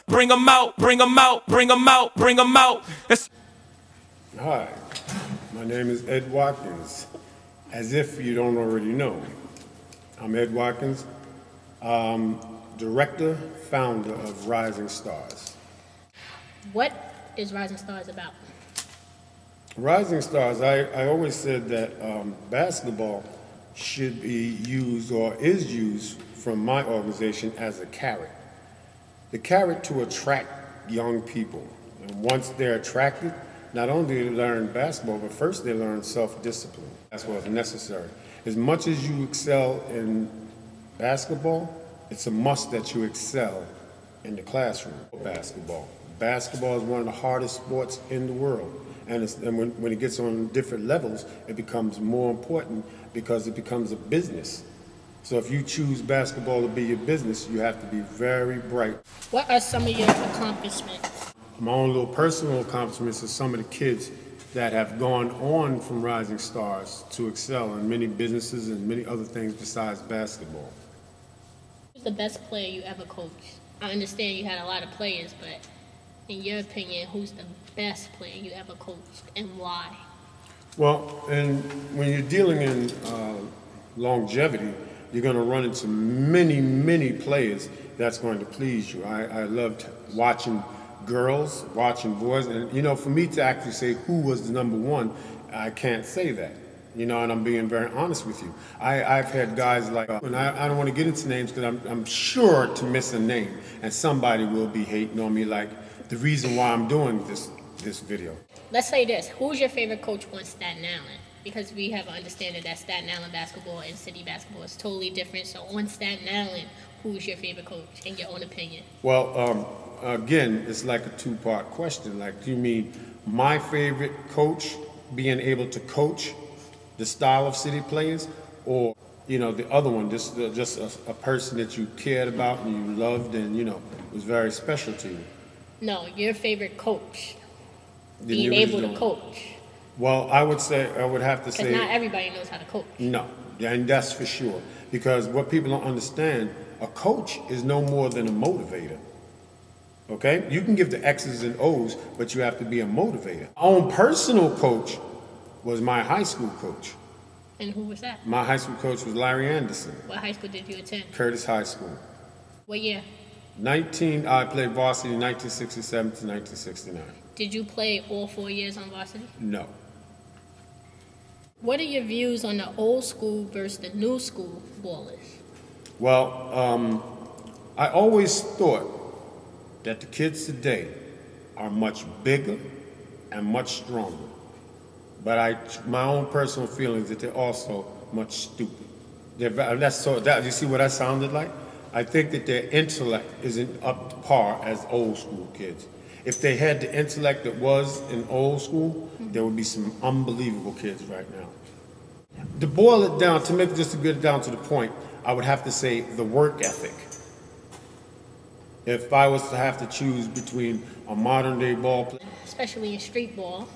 Bring 'em out, bring 'em out, bring 'em out, bring 'em out. Hi, my name is Ed Watkins. As if you don't already know, I'm Ed Watkins, director, founder of Rising Stars. What is Rising Stars about? Rising Stars, I always said that basketball should be used or is used from my organization as a carrot. The carrot to attract young people. And once they're attracted, not only do they learn basketball, but first they learn self-discipline. That's what's necessary. As much as you excel in basketball, it's a must that you excel in the classroom. Basketball. Basketball is one of the hardest sports in the world. And when it gets on different levels, it becomes more important because it becomes a business. So if you choose basketball to be your business, you have to be very bright. What are some of your accomplishments? My own little personal accomplishments are some of the kids that have gone on from Rising Stars to excel in many businesses and many other things besides basketball. Who's the best player you ever coached? I understand you had a lot of players, but in your opinion, who's the best player you ever coached and why? Well, and when you're dealing in longevity, you're going to run into many, many players that's going to please you. I loved watching girls, watching boys, and you know, for me to actually say who was the number one, I can't say that. You know, and I'm being very honest with you. I've had guys like, and I don't want to get into names because I'm sure to miss a name, and somebody will be hating on me like the reason why I'm doing this video. Let's say this, who's your favorite coach on Staten Island? Because we have an understanding that Staten Island basketball and city basketball is totally different. So on Staten Island, who's your favorite coach in your own opinion? Well, again, it's like a two-part question. Like, do you mean my favorite coach being able to coach the style of city players, or you know, the other one, just a person that you cared about and you loved and you know was very special to you? No, your favorite coach. Being able to coach. Well, I would have to say. Because not everybody knows how to coach. No, and that's for sure. Because what people don't understand, a coach is no more than a motivator. Okay? You can give the X's and O's, but you have to be a motivator. My own personal coach was my high school coach. And who was that? My high school coach was Larry Anderson. What high school did you attend? Curtis High School. What year? I played varsity 1967 to 1969. Did you play all 4 years on varsity? No. What are your views on the old school versus the new school ballers? Well, I always thought that the kids today are much bigger and much stronger. But my own personal feeling is that they're also much stupid. You see what I sounded like? I think that their intellect isn't up to par as old school kids. If they had the intellect that was in old school, there would be some unbelievable kids right now. To boil it down, to make just to get it down to the point, I would have to say the work ethic. If I was to have to choose between a modern day ball player, especially in street ball,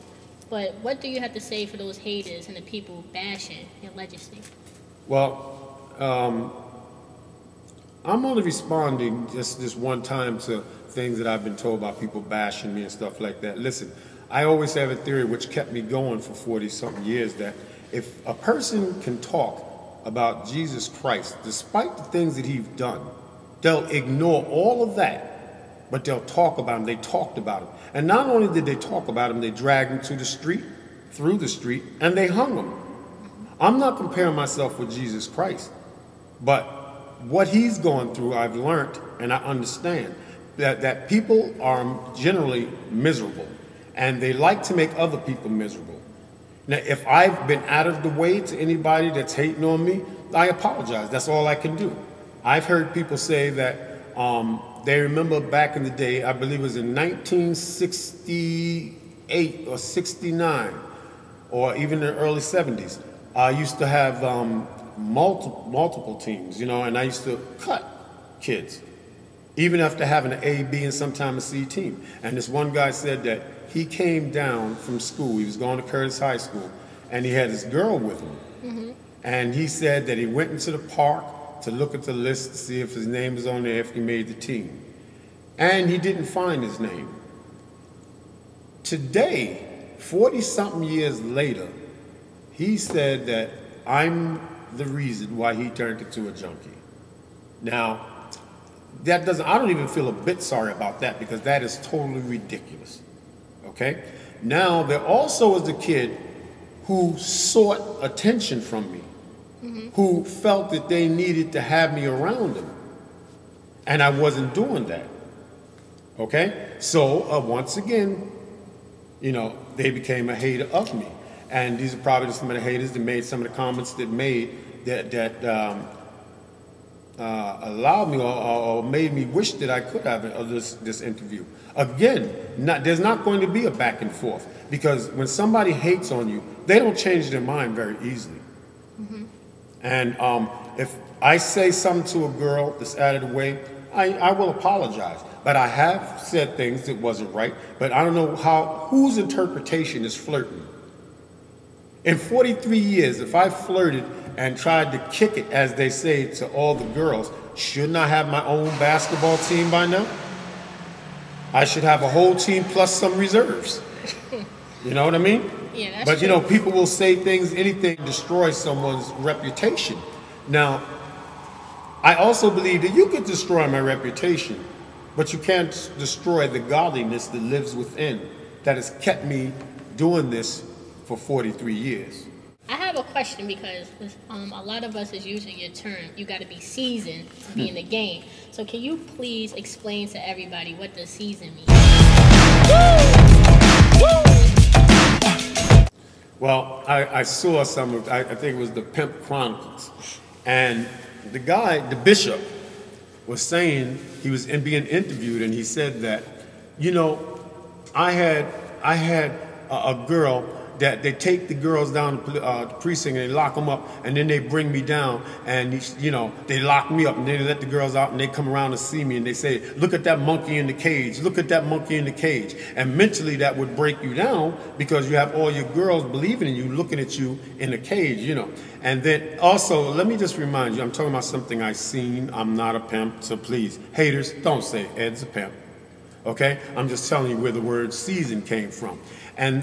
but what do you have to say for those haters and the people bashing your legacy? Well, I'm only responding just this one time to things that I've been told about people bashing me and stuff like that. Listen, I always have a theory which kept me going for 40-something years that if a person can talk about Jesus Christ, despite the things that he's done, they'll ignore all of that, but they'll talk about him. They talked about him. And not only did they talk about him, they dragged him to the street, through the street, and they hung him. I'm not comparing myself with Jesus Christ, but what he's gone through, I've learned and I understand that people are generally miserable and they like to make other people miserable. Now, if I've been out of the way to anybody that's hating on me, I apologize. That's all I can do. I've heard people say that they remember back in the day, I believe it was in 1968 or 69, or even in the early 70s, I used to have multiple teams, you know, and I used to cut kids, even after having an A, B, and sometimes a C team. And this one guy said that he came down from school, he was going to Curtis High School, and he had this girl with him. Mm-hmm. And he said that he went into the park to look at the list to see if his name was on there, if he made the team. and he didn't find his name. Today, 40-something years later, he said that I'm the reason why he turned into a junkie. Now, I don't even feel a bit sorry about that, because that is totally ridiculous. Okay? Now, there also was the kid who sought attention from me, who felt that they needed to have me around them. And I wasn't doing that. Okay? So, once again, you know, they became a hater of me. And these are probably some of the haters that made some of the comments that allowed me or made me wish that I could have this interview. Again, there's not going to be a back and forth, because when somebody hates on you, they don't change their mind very easily. And if I say something to a girl that's out of the way, I will apologize. But I have said things that wasn't right, but I don't know whose interpretation is flirting. In 43 years, if I flirted and tried to kick it, as they say, to all the girls, shouldn't I have my own basketball team by now? I should have a whole team plus some reserves. You know what I mean? Yeah, that's But true. you know, people will say things, anything to destroy someone's reputation. Now, I also believe that you could destroy my reputation, but you can't destroy the godliness that lives within, that has kept me doing this for 43 years. I have a question, because a lot of us is using your term, you got to be seasoned to be in the game. So can you please explain to everybody what the season means? Well, I saw some of, I think it was the Pimp Chronicles, and the guy, the bishop, was saying, he was being interviewed, and he said that, you know, I had a girl that they take the girls down to the precinct and they lock them up, and then they bring me down, and you know, they lock me up, and then they let the girls out, and they come around to see me, and they say, look at that monkey in the cage, look at that monkey in the cage. And mentally that would break you down, because you have all your girls believing in you, looking at you in a cage, you know. And then also, let me just remind you, I'm talking about something I've seen. I'm not a pimp, so please, haters, don't say Ed's a pimp. Okay? I'm just telling you where the word season came from. And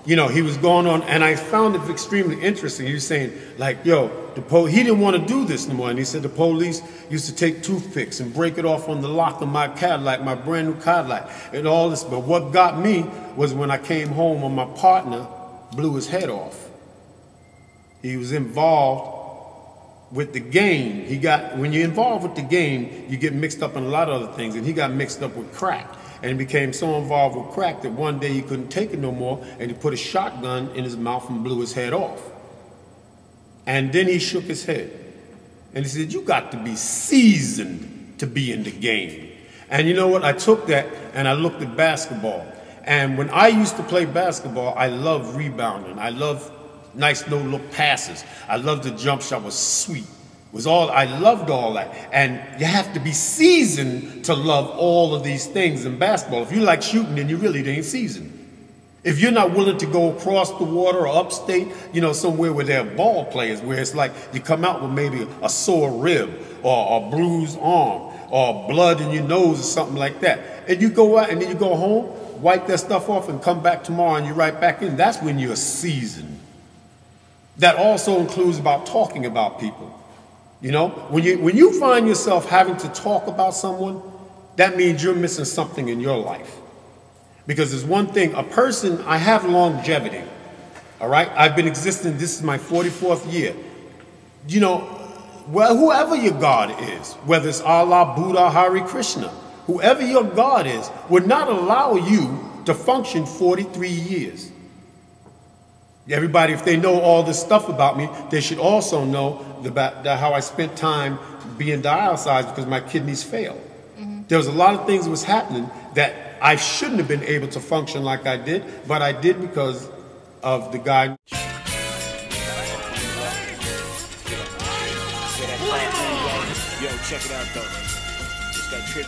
you know, he was going on, and I found it extremely interesting. He was saying, like, yo, he didn't want to do this no more. And he said the police used to take toothpicks and break it off on the lock of my Cadillac, my brand new Cadillac, and all this. But what got me was when I came home and my partner blew his head off. He was involved with the game. When you're involved with the game, you get mixed up in a lot of other things, and he got mixed up with crack. And he became so involved with crack that one day he couldn't take it no more, and he put a shotgun in his mouth and blew his head off. And then he shook his head. And he said, you got to be seasoned to be in the game. And you know what? I took that and I looked at basketball. And when I used to play basketball, I loved rebounding. I loved nice no-look passes. I loved the jump shot. Was sweet. I loved all that. And you have to be seasoned to love all of these things in basketball. If you like shooting, then you really ain't seasoned. If you're not willing to go across the water or upstate, you know, somewhere where there are ball players, where it's like you come out with maybe a sore rib or a bruised arm or blood in your nose or something like that, and you go out and then you go home, wipe that stuff off and come back tomorrow and you're right back in, that's when you're seasoned. That also includes about talking about people. You know, when you find yourself having to talk about someone, that means you're missing something in your life. Because there's one thing, I have longevity, all right? I've been existing, this is my 44th year. You know, well, whoever your God is, whether it's Allah, Buddha, Hare Krishna, whoever your God is, would not allow you to function 43 years. Everybody, if they know all this stuff about me, they should also know about how I spent time being dialyzed because my kidneys failed. There was a lot of things that was happening that I shouldn't have been able to function like I did, but I did because of the guy. Yo, check it out though. It's that trip.